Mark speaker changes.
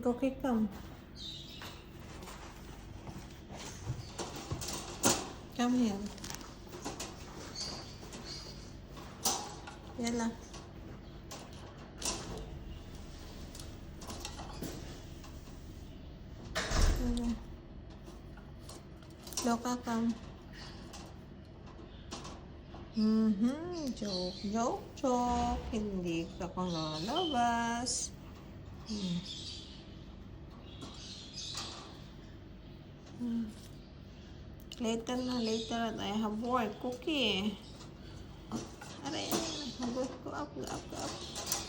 Speaker 1: Cookie, come. Come here. Yalla. Luka, come. Joke, joke, joke. Hindi ka pa lalabas. Later na, later. I have work. Cookie. Aray, aray. Go up, go up, go up.